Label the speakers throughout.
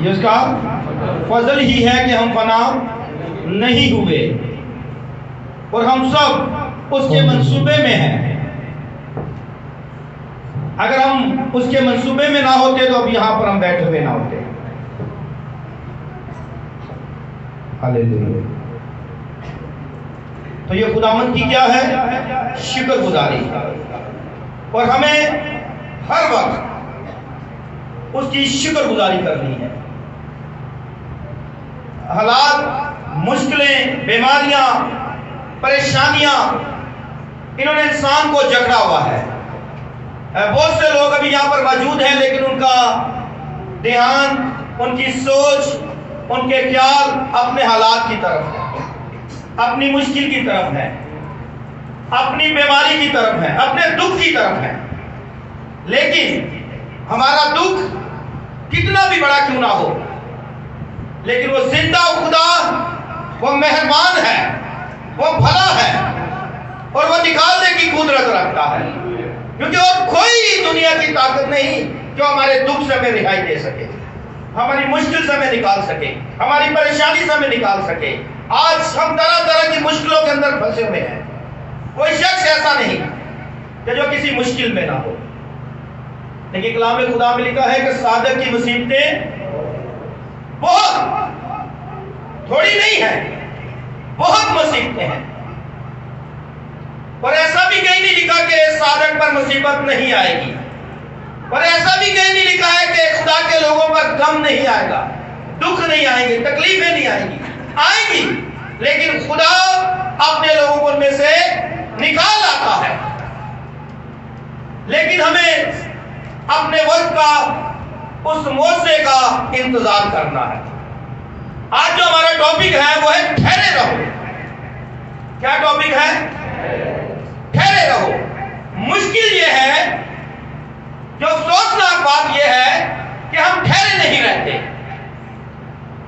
Speaker 1: یہ اس کا فضل ہی ہے کہ ہم فنا نہیں ہوئے اور ہم سب اس کے منصوبے میں ہیں. اگر ہم اس کے منصوبے میں نہ ہوتے تو اب یہاں پر ہم بیٹھے ہوئے نہ ہوتے. ہاللیلویا. تو یہ خداوند کی کیا ہے؟ شکر گزاری. اور ہمیں ہر وقت اس کی شکر گزاری کرنی ہے. حالات، مشکلیں، بیماریاں، پریشانیاں، انہوں نے انسان کو جکڑا ہوا ہے. بہت سے لوگ ابھی یہاں پر موجود ہیں لیکن ان کا دھیان، ان کی سوچ، ان کے خیال اپنے حالات کی طرف ہے، اپنی مشکل کی طرف ہے، اپنی بیماری کی طرف ہے، اپنے دکھ کی طرف ہے. لیکن ہمارا دکھ کتنا بھی بڑا کیوں نہ ہو، لیکن وہ زندہ خدا، وہ مہربان ہے، وہ بھلا ہے اور وہ نکالنے کی قدرت رکھتا ہے. کیونکہ اور کوئی دنیا کی طاقت نہیں جو ہمارے دکھ سے ہمیں رہائی دے سکے، ہماری مشکل سے ہمیں نکال سکے، ہماری پریشانی سے ہمیں نکال سکے. آج ہم طرح طرح کی مشکلوں کے اندر پھنسے ہوئے ہیں. کوئی شخص ایسا نہیں کہ جو کسی مشکل میں نہ ہو. لیکن کلام خدا میں لکھا ہے کہ صادق کی مصیبتیں بہت تھوڑی نہیں ہیں، بہت مصیبتیں ہیں. اور ایسا بھی کہیں نہیں لکھا کہ صادق پر مصیبت نہیں آئے گی، اور ایسا بھی کہیں نہیں لکھا ہے کہ خدا کے لوگوں پر غم نہیں آئے گا، دکھ نہیں آئیں گے، تکلیفیں نہیں آئیں گی. آئیں گی، لیکن خدا اپنے لوگوں کو ان میں سے نکال لاتا ہے. لیکن ہمیں اپنے وقت کا، اس موقع کا انتظار کرنا ہے. آج جو ہمارا ٹاپک ہے وہ ہے ٹھہرے رہو. کیا ٹاپک ہے؟ ٹھہرے رہو. مشکل یہ ہے، جو افسوسناک بات یہ ہے کہ ہم ٹھہرے نہیں رہتے،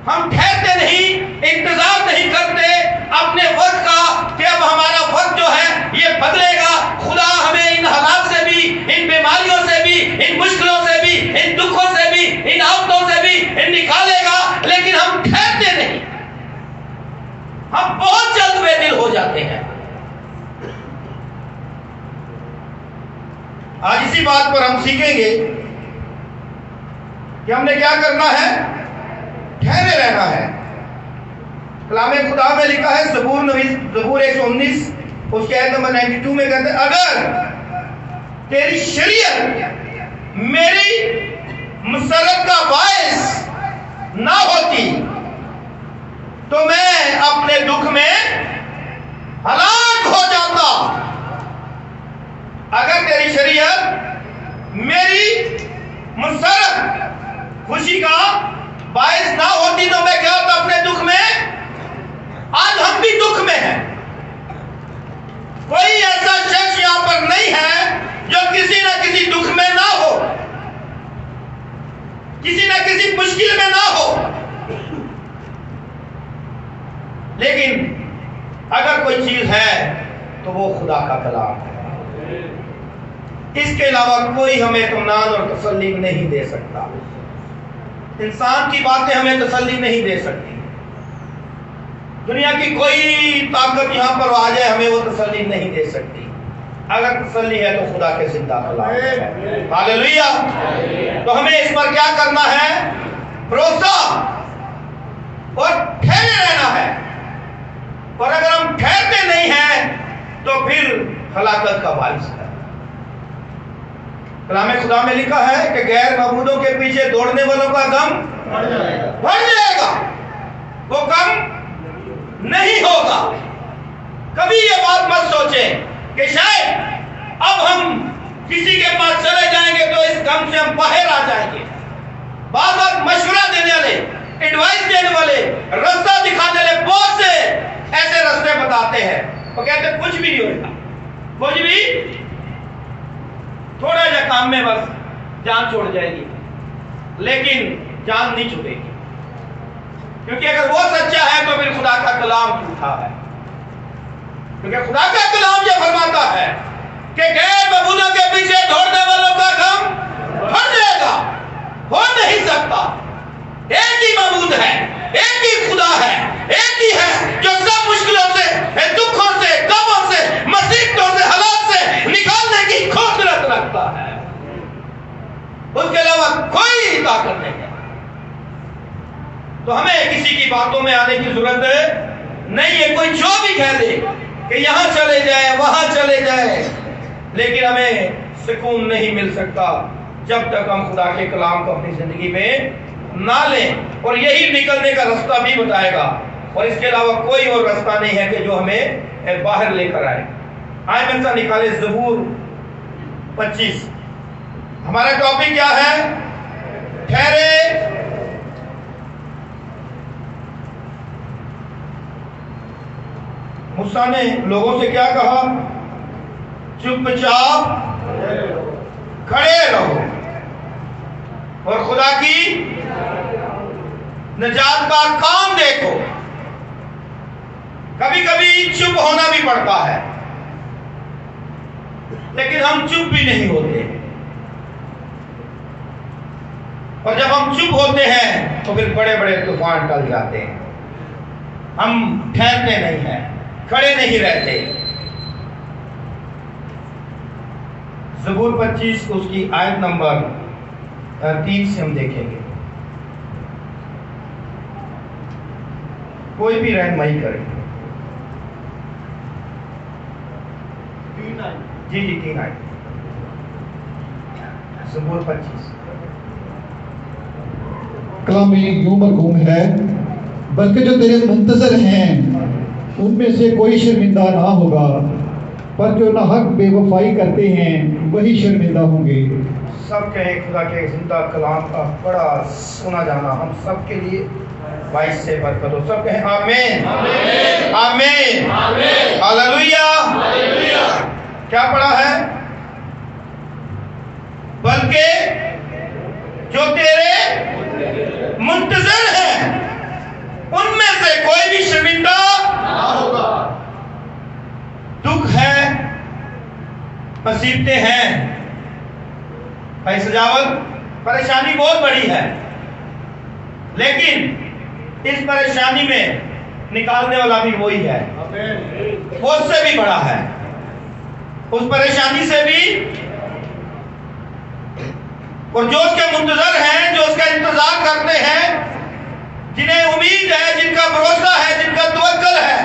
Speaker 1: ہم ٹھہرتے نہیں، انتظار نہیں کرتے اپنے وقت کا کہ اب ہمارا وقت جو ہے یہ بدلے گا، خدا ہمیں ان حالات سے بھی، ان بیماریوں سے بھی، ان مشکلوں سے بھی، ان دکھوں سے بھی، ان آفتوں سے بھی نکالے گا. لیکن ہم ٹھہرتے نہیں، ہم بہت جلد بے دل ہو جاتے ہیں. آج اسی بات پر ہم سیکھیں گے کہ ہم نے کیا کرنا ہے؟ ٹھہرے رہنا ہے. کلام خدا میں لکھا ہے، زبور 119 اس کے آیت نمبر 92 میں کہتے ہیں، اگر تیری شریعت میری مسرت کا باعث نہ ہوتی تو میں اپنے دکھ میں ہلاک ہو جاتا. اگر تیری شریعت میری مسرت، خوشی کا باعث نہ ہوتی تو میں کیا ہوتا؟ اپنے دکھ میں. آج ہم بھی دکھ میں ہیں. کوئی ایسا شخص یہاں پر نہیں ہے جو کسی نہ کسی دکھ میں نہ ہو، کسی نہ کسی مشکل میں نہ ہو. لیکن اگر کوئی چیز ہے تو وہ خدا کا کلام ہے. اس کے علاوہ کوئی ہمیں اطمینان اور تسلی نہیں دے سکتا. انسان کی باتیں ہمیں تسلی نہیں دے سکتی. دنیا کی کوئی طاقت یہاں پر آ جائے ہمیں وہ تسلی نہیں دے سکتی. اگر تسلی ہے تو خدا کے زندہ کلام ہے. ہاللیلویا. تو ہمیں اس پر کیا کرنا ہے؟ بھروسہ اور ٹھہرے رہنا ہے. اور اگر ہم ٹھہرتے نہیں ہیں تو پھر ہلاکت کا باعث ہے. کلام خدا میں لکھا ہے کہ غیر معبودوں کے پیچھے دوڑنے والوں کا غم بڑھ جائے گا، وہ کم نہیں ہوگا. کبھی یہ بات مت سوچیں کہ شاید اب ہم کسی کے پاس چلے جائیں گے تو اس غم سے ہم باہر آ جائیں گے. بعض وقت مشورہ دینے والے، ایڈوائس دینے والے، رستہ دکھانے والے بہت سے ایسے رستے بتاتے ہیں. وہ کہتے ہیں کچھ بھی نہیں ہوگا، کچھ بھی، تھوڑا جا کام میں بس جان چھوڑ جائے گی، لیکن جان نہیں چھوڑے گی. کیونکہ اگر وہ سچا ہے تو پھر خدا کا کلام جھوٹا ہے. کیونکہ خدا کا کلام یہ فرماتا ہے کہ غیر معبودوں کے پیچھے دوڑنے والوں کا غم بڑھ جائے گا. ہو نہیں سکتا. ایک عطا کرنے ہیں. تو ہمیں کسی کی باتوں میں آنے کی ضرورت نہیں ہے. کوئی جو بھی کہہ دے کہ یہاں چلے جائیں وہاں چلے جائیں، لیکن ہمیں سکون نہیں مل سکتا جب تک ہم خدا کے کلام کو اپنی زندگی میں نہ لیں. اور یہی نکلنے کا راستہ بھی بتائے گا، اور اس کے علاوہ کوئی اور راستہ نہیں ہے کہ جو ہمیں باہر لے کر آئے. آئے بنتا نکالے زبور 25. ہمارا ٹاپک کیا ہے؟ ٹھہرے. موسیٰ نے لوگوں سے کیا کہا؟ چپ چاپ کھڑے رہو اور خدا کی نجات کا کام دیکھو. کبھی کبھی چپ ہونا بھی پڑتا ہے، لیکن ہم چپ بھی نہیں ہوتے. اور جب ہم چپ ہوتے ہیں تو پھر بڑے بڑے طوفان ٹل جاتے ہیں. ہم ٹھہرتے نہیں ہیں، کھڑے نہیں رہتے. زبور 25 اس کی آیت نمبر 3 سے ہم دیکھیں گے. کوئی بھی رہنمائی کرے. جی 3 آیت. زبور 25.
Speaker 2: کلام یوں مرغوم ہے، بلکہ جو تیرے منتظر ہیں ان میں سے کوئی شرمندہ نہ ہوگا، پر جو ناحق بے وفائی کرتے ہیں وہی شرمندہ ہوں گے.
Speaker 1: سب کہیں خدا کے زندہ کلام کا بڑا سنا جانا ہم سب کے لیے باعث سے برکت ہو. سب کہیں آمین آمین ہاللویہ. کیا پڑھا ہے؟ بلکہ جو تیرے منتظر ہیں ان میں سے کوئی بھی شرمندہ نہ ہوگا. دکھ ہے، مصیبتیں ہیں، بھائی سجاوت، پریشانی بہت بڑی ہے، لیکن اس پریشانی میں نکالنے والا بھی وہی ہے. وہ اس سے بھی بڑا ہے، اس پریشانی سے بھی. اور جو اس کے منتظر ہیں، جو اس کا انتظار کرتے ہیں، جنہیں امید ہے، جن کا بھروسہ ہے، جن کا توکل ہے،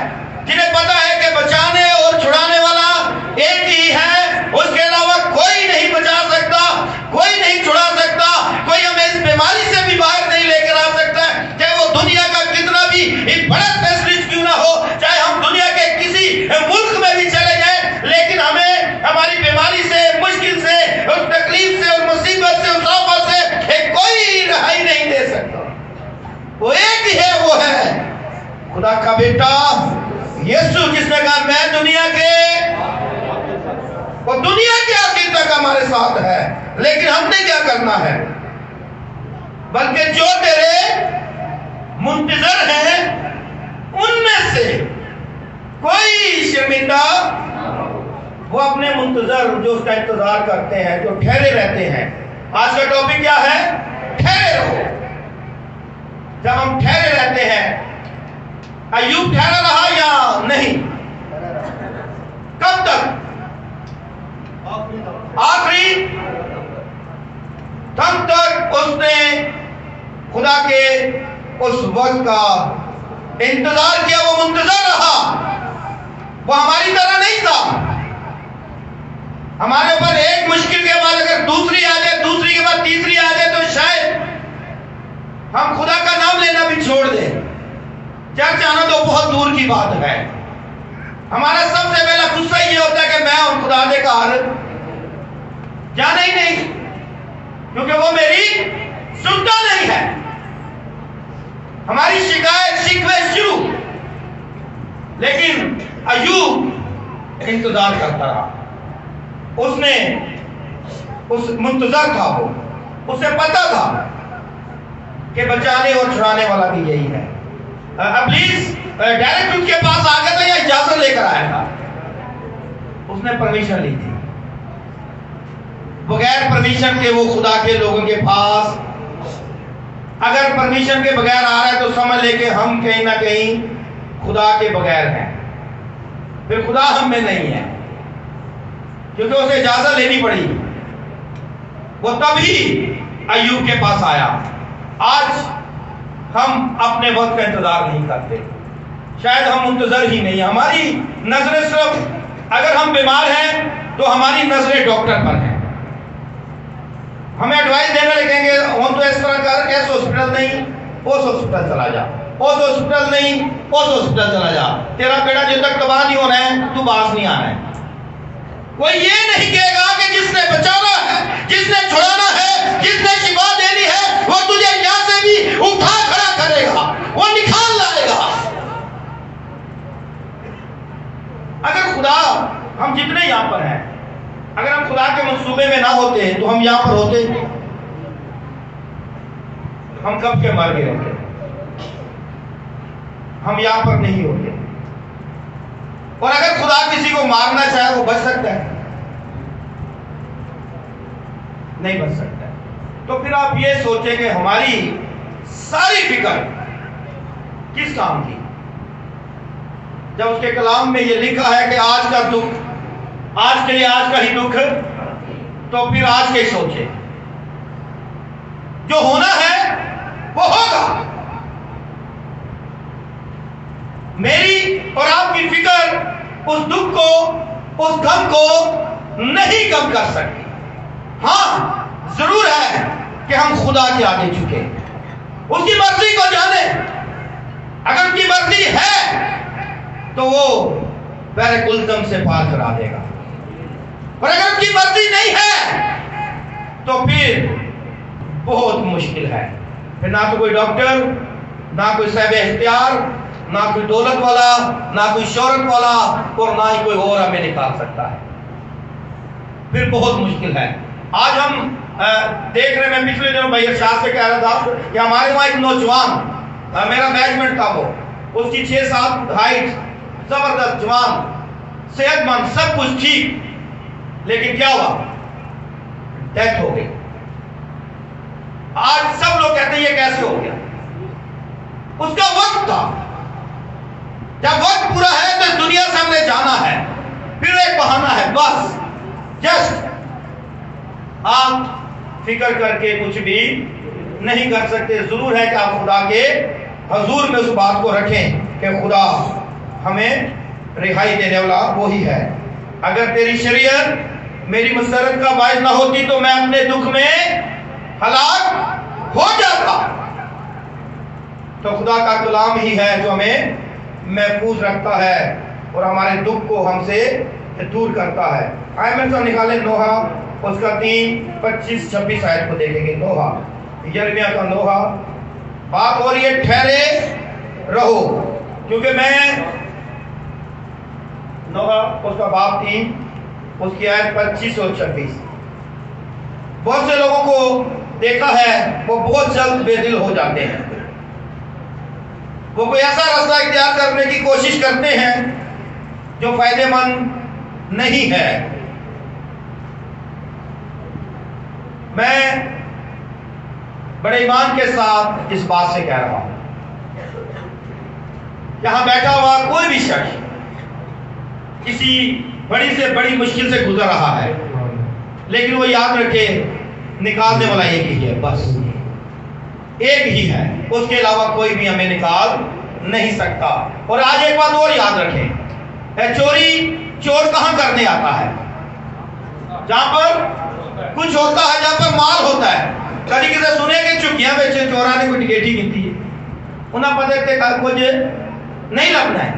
Speaker 1: جنہیں پتا ہے کہ بچانے اور چھڑانے والا ایک ہی ہے، اس کے علاوہ کوئی نہیں بچا سکتا، کوئی نہیں چھڑا سکتا، کوئی ہمیں اس بیماری سے بھی باہر نہیں لے کر آ سکتا ہے، چاہے وہ دنیا کا کتنا بھی بڑا اسپیشلسٹ کیوں نہ ہو، چاہے ہم دنیا کے کسی ملک میں بھی چلے جائیں، لیکن ہمیں ہماری بیماری سے، مشکل سے، اس تکلیف سے، اور مصیبت سے، اس آفت سے کوئی رہائی نہیں دے سکتا. وہ ایک ہی ہے، وہ ہے خدا کا بیٹا یسوع، جس نے کہا میں دنیا کے آخر تک ہمارے ساتھ ہے. لیکن ہم نے کیا کرنا ہے؟ بلکہ جو تیرے منتظر ہیں ان میں سے کوئی شرمندہ. وہ اپنے منتظر جو اس کا انتظار کرتے ہیں، جو ٹھہرے رہتے ہیں. آج کا ٹاپک کیا ہے؟ ٹھہرے رہو. جب ہم ٹھہرے رہتے ہیں، ایوب ٹھہرا رہا یا نہیں؟ کب تک؟ آخری تب تک اس نے خدا کے اس وقت کا انتظار کیا. وہ منتظر رہا. وہ ہماری طرح نہیں تھا. ہمارے اوپر ایک مشکل کے بعد اگر دوسری آ جائے، دوسری کے بعد تیسری آ جائے، تو شاید ہم خدا کا نام لینا بھی چھوڑ دیں. چرچ آنا تو بہت دور کی بات ہے. ہمارا سب سے پہلا غصہ یہ ہوتا ہے کہ میں اور خدا دے کار جانا ہی نہیں، کیونکہ وہ میری سنتا نہیں ہے. ہماری شکایت شکوے شروع. لیکن ایوب انتظار کرتا رہا. اس نے اس منتظر تھا. وہ اسے پتا تھا کہ بچانے اور چھڑانے والا بھی یہی ہے. ابلیس ڈائریکٹ ان کے پاس آ گیا تھا یا اجازت لے کر آیا تھا؟ اس نے پرمیشن لی تھی. بغیر پرمیشن کے وہ خدا کے لوگوں کے پاس اگر پرمیشن کے بغیر آ رہا ہے تو سمجھ لے کہ ہم کہیں نہ کہیں خدا کے بغیر ہیں. پھر خدا ہم میں نہیں ہے، کیونکہ اسے اجازت لینی پڑی. وہ تبھی ایوب کے پاس آیا. آج ہم اپنے وقت کا انتظار نہیں کرتے. شاید ہم منتظر ہی نہیں. ہماری نظریں صرف اگر ہم بیمار ہیں تو ہماری نظریں ڈاکٹر پر ہیں. ہمیں ایڈوائس دینے لگیں گے ہم تو اس طرح کر, ایس ہاسپٹل نہیں اس ہاسپٹل چلا جا, اس ہاسپٹل نہیں اس ہاسپٹل چلا جا, تیرا بیٹا جب تک تباہ نہیں ہونا ہے تو باز نہیں آنا ہے. کوئی یہ نہیں کہے گا کہ جس نے بچانا ہے, جس نے چھڑانا ہے, جس نے شفا دینی ہے, وہ تجھے یہاں سے بھی اٹھا کھڑا کرے گا, وہ نکال لائے گا. اگر خدا, ہم جتنے یہاں پر ہیں, اگر ہم خدا کے منصوبے میں نہ ہوتے تو ہم یہاں پر ہوتے, ہم کب کے مر گئے ہوتے, ہم یہاں پر نہیں ہوتے. اور اگر خدا کسی کو مارنا چاہے وہ بچ سکتا ہے؟ نہیں بچ سکتا ہے. تو پھر آپ یہ سوچیں کہ ہماری ساری فکر کس کام کی؟ جب اس کے کلام میں یہ لکھا ہے کہ آج کا دکھ آج کے لیے آج کا ہی دکھ, تو پھر آج کے ہی سوچے. جو ہونا ہے وہ ہوگا. میری اور آپ کی فکر اس دکھ کو, اس غم کو نہیں کم کر سکتی. ہاں ضرور ہے کہ ہم خدا کے آگے جھکے, اس کی مرضی کو جانے. اگر اس کی مرضی ہے تو وہ پہلے کلزم سے پار کرا دے گا, اور اگر اس کی مرضی نہیں ہے تو پھر بہت مشکل ہے. پھر نہ تو کوئی ڈاکٹر, نہ کوئی صاحب اختیار, نہ کوئی دولت والا, نہ کوئی شہرت والا, اور نہ ہی کوئی اور ہمیں نکال سکتا ہے. پھر بہت مشکل ہے. آج ہم دیکھ رہے, میں پچھلے دنوں بھائی ارشاد سے کہہ رہا تھا کہ ہمارے وہاں ایک نوجوان, میرا بیچمنٹ تھا, وہ اس کی 6-7 ہائٹ, زبردست جوان, صحت مند, سب کچھ ٹھیک, لیکن کیا ہوا؟ ڈیتھ ہو گئی. آج سب لوگ کہتے ہیں یہ کیسے ہو گیا؟ اس کا وقت تھا. جب وقت پورا ہے تو دنیا سے ہم نے جانا ہے, پھر ایک بہانہ ہے بس. جسٹ آپ فکر کر کے کچھ بھی نہیں کر سکتے. ضرور ہے کہ آپ خدا کے حضور میں اس بات کو رکھیں کہ خدا ہمیں رہائی دینے والا وہی ہے. اگر تیری شریعت میری مسرت کا باعث نہ ہوتی تو میں اپنے دکھ میں ہلاک ہو جاتا. تو خدا کا کلام ہی ہے جو ہمیں محفوظ رکھتا ہے اور ہمارے دکھ کو ہم سے دور کرتا ہے. آئمن صاحب نکالیں نوحہ, اس کا 3:25-26 آیت کو دیکھیں گے. نوحہ, یرمیہ کا نوحہ, بات ہو رہی ہے ٹھہرے رہو, کیونکہ میں نوحہ اس کا باب 3 اس کی آیت 25 اور 26. بہت سے لوگوں کو دیکھا ہے وہ بہت جلد بے دل ہو جاتے ہیں. وہ کوئی ایسا راستہ اختیار کرنے کی کوشش کرتے ہیں جو فائدہ مند نہیں ہے. میں بڑے ایمان کے ساتھ اس بات سے کہہ رہا ہوں, یہاں بیٹھا ہوا کوئی بھی شخص کسی بڑی سے بڑی مشکل سے گزر رہا ہے, لیکن وہ یاد رکھے نکالنے والا ایک ہی ہے, بس ایک ہی ہے, اس کے علاوہ کوئی بھی ہمیں نکال نہیں سکتا. اور آج ایک بات اور یاد رکھیں, چوری چور کہاں کرنے آتا ہے؟ جہاں پر کچھ ہوتا ہے, جہاں پر مال ہوتا ہے. کبھی کسی سنے کہ چکیاں بیچے چورا نے کوئی ٹکیٹی گنتی ہے, انہیں پتہ ہے کہ کچھ نہیں لگنا ہے.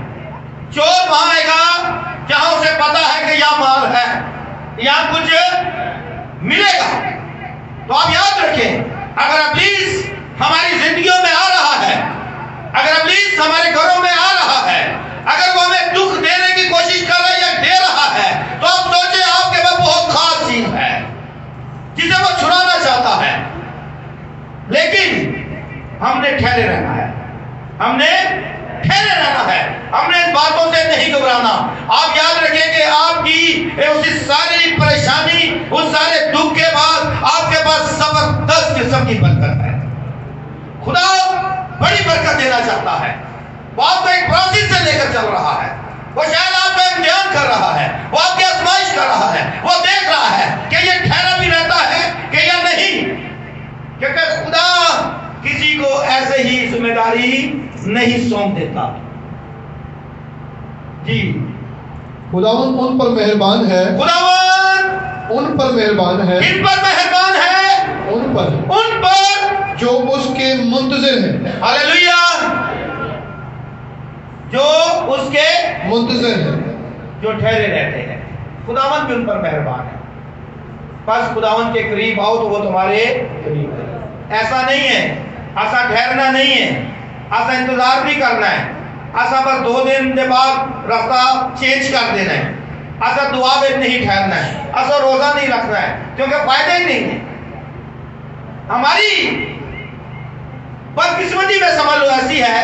Speaker 1: چور وہاں آئے گا جہاں اسے پتا ہے کہ یہاں مال ہے, یہاں کچھ ملے گا. تو آپ یاد رکھیں, اگر ابلیس ہماری زندگیوں میں آ رہا ہے, اگر ابلیس ہمارے گھروں میں آ رہا ہے, اگر وہ ہمیں دکھ دینے کی کوشش کر رہا ہے یا دے رہا ہے, تو آپ سوچیں آپ کے پاس بہت خاص چیز ہے جسے وہ چھڑانا چاہتا ہے. لیکن ہم نے ٹھہرے رہنا ہے, ہم نے ٹھہرے رہنا ہے, ہم نے ان باتوں سے نہیں گھبرانا. آپ یاد رکھیں کہ آپ کی اس ساری پریشانی, اس سارے دکھ کے بعد آپ کے پاس زبردست قسم کی برکت ہے. خدا بڑی برکت دینا چاہتا ہے. وہ آپ کو ایک پروسیس سے لے کر چل رہا ہے. وہ شاید آپ کا امتحان کر رہا ہے, وہ آپ کی آزمائش کر رہا ہے, وہ دیکھ رہا ہے کہ یہ ٹھہرا بھی رہتا ہے کہ یا نہیں. کیونکہ خدا کسی کو ایسے ہی ذمہ داری نہیں سونپ دیتا. جی
Speaker 3: خداوند ان پر مہربان ہے،
Speaker 1: خداوند
Speaker 3: ان پر مہربان ہے،
Speaker 1: ان پر مہربان ہے، ان پر
Speaker 3: جو اس کے منتظر ہیں.
Speaker 1: ہاللیلویہ، جو اس کے
Speaker 3: منتظر ہیں.
Speaker 1: جو ٹھہرے رہتے ہیں. خداوند بھی ان پر مہربان ہے. بس خداوند کے قریب آؤ تو وہ تمہارے قریب ہے. ایسا نہیں ہے، ایسا ٹھہرنا نہیں ہے، ایسا انتظار بھی کرنا ہے، ایسا بس 2 دن کے بعد راستہ چینج کر دینا ہے، ایسا دعا میں نہیں ٹھہرنا ہے، ایسا روزہ نہیں رکھنا ہے، کیونکہ فائدہ ہی نہیں ہے. ہماری بدقسمتی میں سمجھ لو ایسی ہے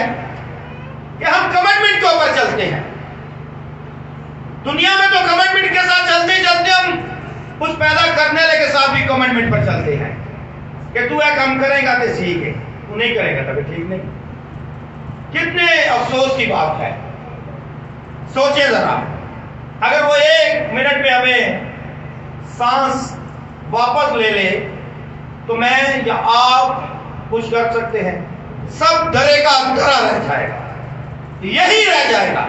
Speaker 1: کہ ہم کمٹمنٹ کے اوپر چلتے ہیں. دنیا میں تو کمٹمنٹ کے ساتھ چلتے چلتے ہم کچھ پیدا کرنے والے کے ساتھ بھی کمٹمنٹ پر چلتے ہیں کہ تو یہ کام کرے گا تو ٹھیک ہے، تو نہیں کرے گا تو ٹھیک نہیں. کتنے افسوس کی بات ہے. سوچیں ذرا، اگر وہ 1 منٹ میں ہمیں سانس واپس لے لے تو میں یا آپ کچھ کر سکتے ہیں؟ سب درے کا درا رہ جائے گا، یہی رہ جائے گا.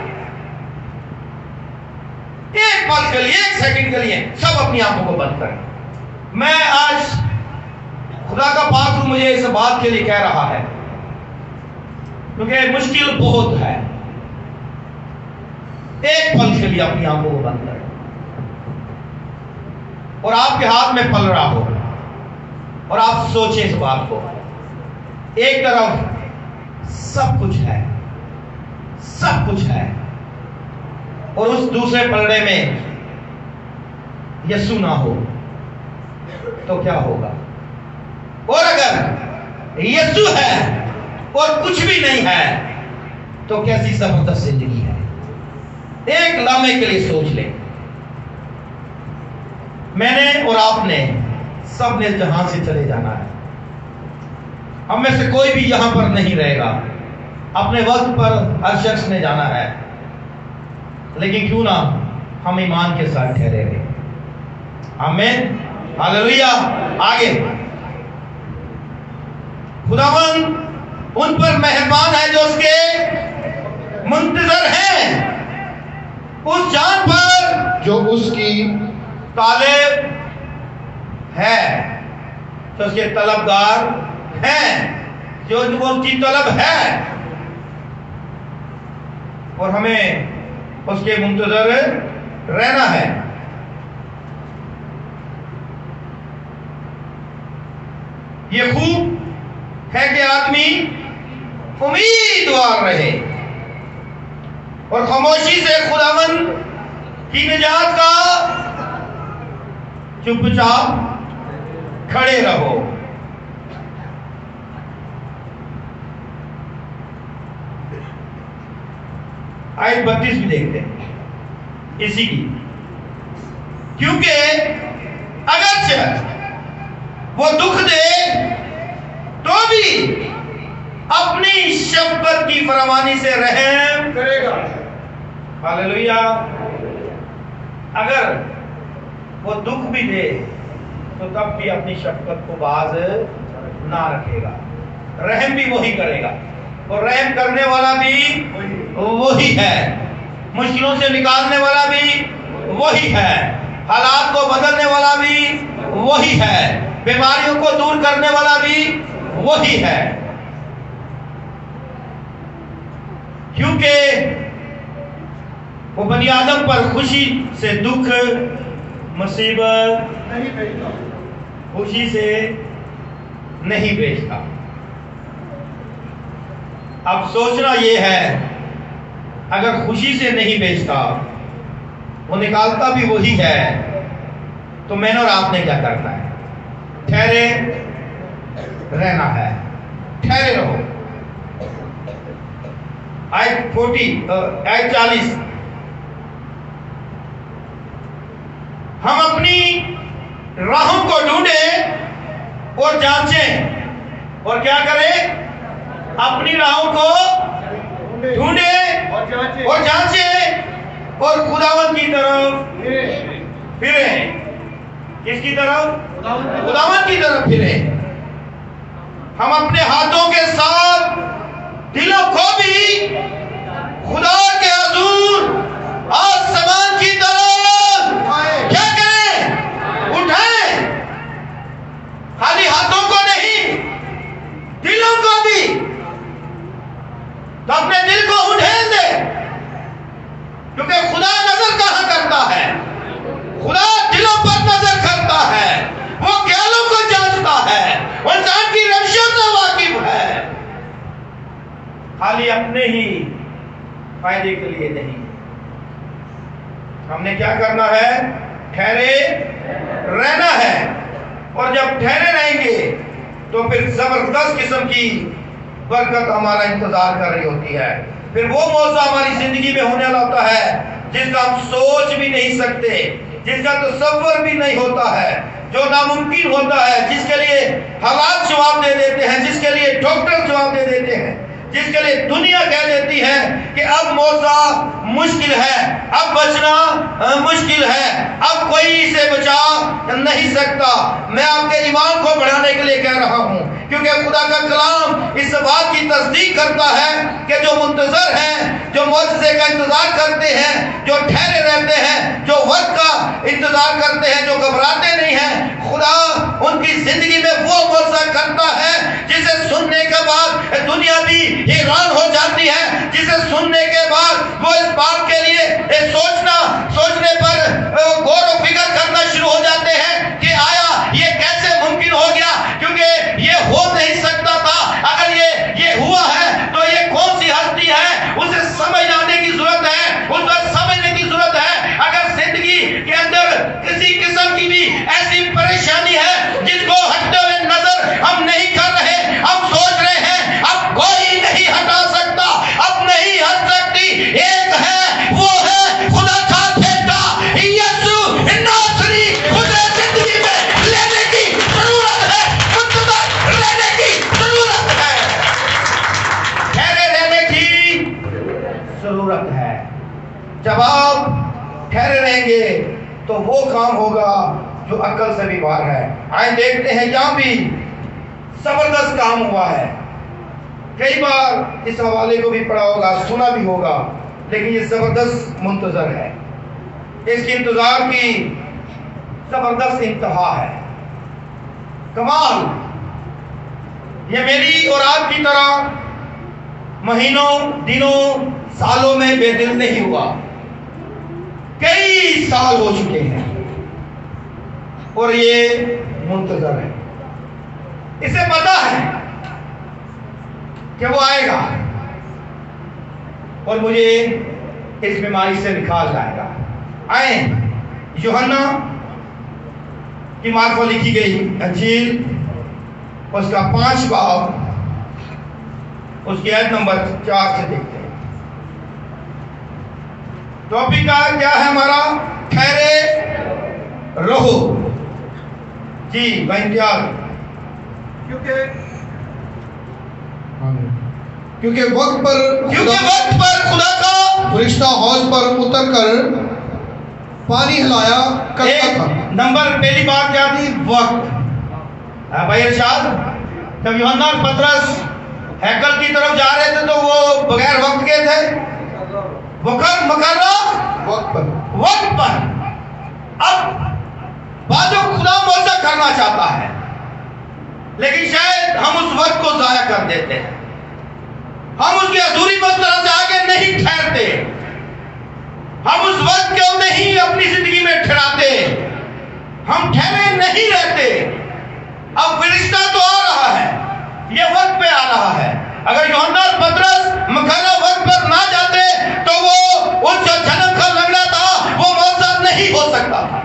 Speaker 1: 1 پل کے لیے، 1 سیکنڈ کے لیے سب اپنی آنکھوں کو بند کریں. میں آج خدا کا پاک روح مجھے اس بات کے لیے کہہ رہا ہے کیونکہ مشکل بہت ہے. 1 پل کے لیے اپنی آنکھوں کو بند کریں اور آپ کے ہاتھ میں پل رہا ہو اور آپ سوچیں اس بات کو. ایک طرف سب کچھ ہے، سب کچھ ہے، اور اس دوسرے پلڑے میں یسوع نہ ہو تو کیا ہوگا؟ اور اگر یسوع ہے اور کچھ بھی نہیں ہے تو کیسی زبردست زندگی ہے. 1 لمحے کے لیے سوچ لیں. میں نے اور آپ نے سب نے جہاں سے چلے جانا ہے. ہم میں سے کوئی بھی یہاں پر نہیں رہے گا. اپنے وقت پر ہر شخص نے جانا ہے، لیکن کیوں نہ ہم ایمان کے ساتھ ٹھہرے رہے. آمین، ہاللیلویہ. آگے خداوند ان پر مہربان ہے جو اس کے منتظر ہیں، اس جان پر
Speaker 3: جو اس کی
Speaker 1: طالب ہے، جو اس کے طلبگار ہیں، جو اس کی طلب ہے، اور ہمیں اس کے منتظر رہنا ہے. یہ خوب ہے کہ آدمی امیدوار رہے اور خاموشی سے خداوند کی نجات کا چپ چاپ کھڑے رہو. آیت 32 بھی دیکھتے ہیں اسی کی. کیونکہ اگرچہ وہ دکھ دے تو بھی اپنی شفقت کی فراوانی سے رحم کرے گا. ہاللیلویہ. اگر وہ دکھ بھی دے تو تب بھی اپنی شفقت کو باز نہ رکھے گا. رحم بھی وہی کرے گا، اور رحم کرنے والا بھی وہی ہے، مشکلوں سے نکالنے والا بھی وہی ہے، حالات کو بدلنے والا بھی وہی ہے، بیماریوں کو دور کرنے والا بھی وہی ہے. کیونکہ وہ بنی آدم پر خوشی سے دکھ، مصیبت خوشی سے نہیں بھیجتا. اب سوچنا یہ ہے، اگر خوشی سے نہیں بھیجتا، وہ نکالتا بھی وہی ہے، تو میں نے اور آپ نے کیا کرنا ہے؟ ٹھہرے رہنا ہے. ٹھہرے رہو. آیت 40 ہم اپنی راہوں کو ڈھونڈیں اور جانچیں. اور کیا کریں؟ اپنی راہوں کو ڈھونڈیں اور جانچیں اور خداوند کی طرف پھریں. کس کی طرف؟ خداوند کی طرف پھریں. ہم اپنے ہاتھوں کے ساتھ دلوں کو بھی خدا کے حضور آسمان کی طرف کیا کریں؟ اٹھائیں. خالی ہاتھوں کو نہیں، دلوں کو بھی. تو اپنے دل کو اٹھیں دے، کیونکہ خدا نظر کہاں کرتا ہے؟ خدا دلوں پر نظر کرتا ہے. وہ خیالوں کو جانتا ہے، وہ انسان کی روشوں سے واقف ہے. خالی اپنے ہی فائدے کے لیے نہیں. ہم نے کیا کرنا ہے؟ ٹھہرے رہنا ہے. اور جب ٹھہرے رہیں گے تو پھر زبردست قسم کی برکت ہمارا انتظار کر رہی ہوتی ہے. پھر وہ موضوع ہماری زندگی میں ہونے والا ہوتا ہے جس کا ہم سوچ بھی نہیں سکتے، جس کا تصور بھی نہیں ہوتا ہے، جو ناممکن ہوتا ہے، جس کے لیے حالات جواب دے دیتے ہیں، جس کے لیے ڈاکٹر جواب دے دیتے ہیں، جس کے لیے دنیا کہہ دیتی ہے کہ اب موضوع مشکل ہے، اب بچنا مشکل ہے، اب کوئی اسے بچا نہیں سکتا. میں آپ کے ایمان کو بڑھانے کے لیے کہہ رہا ہوں، کیونکہ خدا کا کلام اس بات کی تصدیق کرتا ہے کہ جو منتظر ہیں، جو معجزے کا انتظار کرتے ہیں، جو ٹھہرے رہتے ہیں، جو وقت کا انتظار کرتے ہیں، جو گھبراتے نہیں ہیں، خدا ان کی زندگی میں وہ معجزہ کرتا ہے جسے سننے کے بعد دنیا بھی حیران ہو جاتی ہے، جسے سننے کے بعد وہ اس بات کے لیے سوچنے پر غور و فکر کرنا شروع ہو جاتے ہیں کہ آیا یہ کیسے ممکن ہو گیا، کیونکہ یہ ہو نہیں سکتا تھا. اگر یہ ہوا ہے تو یہ کون سی ہستی ہے؟ اسے سمجھ آنے کی ضرورت ہے، اس پر سمجھنے کی ضرورت ہے. اگر زندگی کے اندر کسی قسم کی بھی ایسی پریشانی ہے جس کو ہٹتے ہوئے نظر ہم نہیں کر رہے، ہم سوچ رہے ہیں اب کوئی نہیں ہٹا سکتا، اب نہیں ہٹ سکتی، ایک ہے، وہ ہے خدا کا بیٹا یسوع ناصری. اسے زندگی میں لینے کی ضرورت ہے، منتظر رہنے کی ضرورت ہے، ٹھہرے رہنے کی ضرورت ہے. جب آپ ٹھہرے رہیں گے تو وہ کام ہوگا جو عقل سے بھی باہر ہے. آئیں دیکھتے ہیں، یہاں بھی زبردست کام ہوا ہے. کئی بار اس حوالے کو بھی پڑھا ہوگا، سنا بھی ہوگا، لیکن یہ زبردست منتظر ہے. اس کی انتظار کی زبردست انتہا ہے. کمال. یہ میری اور آپ کی طرح مہینوں، دنوں، سالوں میں بے دل نہیں ہوا. کئی سال ہو چکے ہیں اور یہ منتظر ہے. اسے پتا ہے کہ وہ آئے گا اور مجھے اس بیماری سے نکال جائے گا. آئیں یوحنا کی معرفت لکھی گئی انجیل، اس کا 5 باب، اس کی آیت نمبر 4 سے دیکھتے ہیں. ٹاپک کیا ہے ہمارا؟ ٹھہرے رہو. جی بھائی امتیاز.
Speaker 3: کیونکہ وقت پر
Speaker 1: خدا کا
Speaker 3: فرشتہ حوض پر اتر کر پانی ہلایا کرتا تھا.
Speaker 1: نمبر پہلی بات کیا تھی؟ وقت. بھائی ارشاد، جب یوحنا اور پطرس ہیکل کی طرف جا رہے تھے تو وہ بغیر وقت کے تھے، مقررہ وقت پر. اب بعد جو خدا معجزہ کرنا چاہتا ہے، لیکن شاید ہم اس وقت کو ضائع کر دیتے ہیں. ہم اس کی ادھوری مسئلہ سے آگے نہیں ٹھہرتے، ہم اس وقت کو نہیں اپنی زندگی میں ٹھہراتے، ہم ٹھہرے نہیں رہتے. اب فرشتہ تو آ رہا ہے، یہ وقت پہ آ رہا ہے. اگر یوحنا اور پطرس مقررہ وقت پر نہ جاتے تو وہ ان جو جنم کا لگنا تھا وہ معجزہ نہیں ہو سکتا تھا،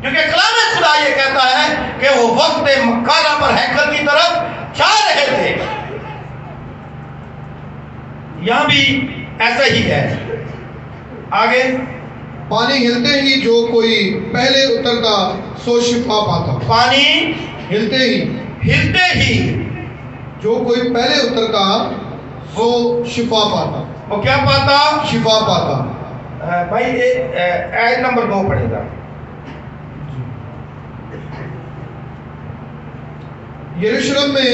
Speaker 1: کیونکہ کلام خدا یہ کہتا ہے کہ وہ وقت مقررہ پر ہیکل کی طرف جا رہے تھے. یہاں بھی ایسا ہی ہے. آگے
Speaker 3: پانی ہلتے ہی جو کوئی پہلے اترتا سو شفا پاتا.
Speaker 1: پانی
Speaker 3: ہلتے ہی جو کوئی پہلے اترتا سو شفا پاتا.
Speaker 1: وہ کیا پاتا؟
Speaker 3: شفا پاتا.
Speaker 1: بھائی آیت نمبر 2 پڑھے گا.
Speaker 3: یروشلم میں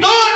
Speaker 1: 2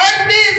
Speaker 1: 38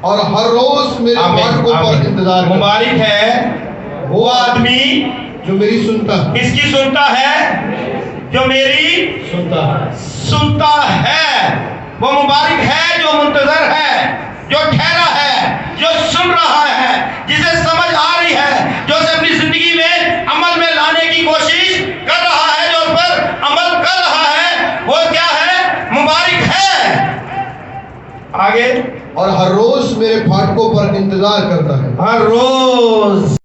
Speaker 3: اور ہر روز میرے
Speaker 1: آمین،
Speaker 3: پھاٹکوں پر
Speaker 1: آمین۔
Speaker 3: انتظار کرتا ہے۔
Speaker 1: مبارک ہے وہ آدمی
Speaker 3: جو میری سنتا ہے،
Speaker 1: اس کی سنتا ہے جو میری
Speaker 3: سنتا ہے۔
Speaker 1: سنتا ہے۔ وہ مبارک ہے جو منتظر ہے، جو ٹھہرا ہے، جو سن رہا ہے، جسے سمجھ آ رہی ہے، جو اسے اپنی زندگی میں عمل میں لانے کی کوشش کر رہا ہے، جو اس پر عمل کر رہا ہے، وہ کیا ہے؟ مبارک ہے۔ آگے،
Speaker 3: اور ہر روز میرے پھاٹکوں پر انتظار کرتا ہے۔
Speaker 1: ہر روز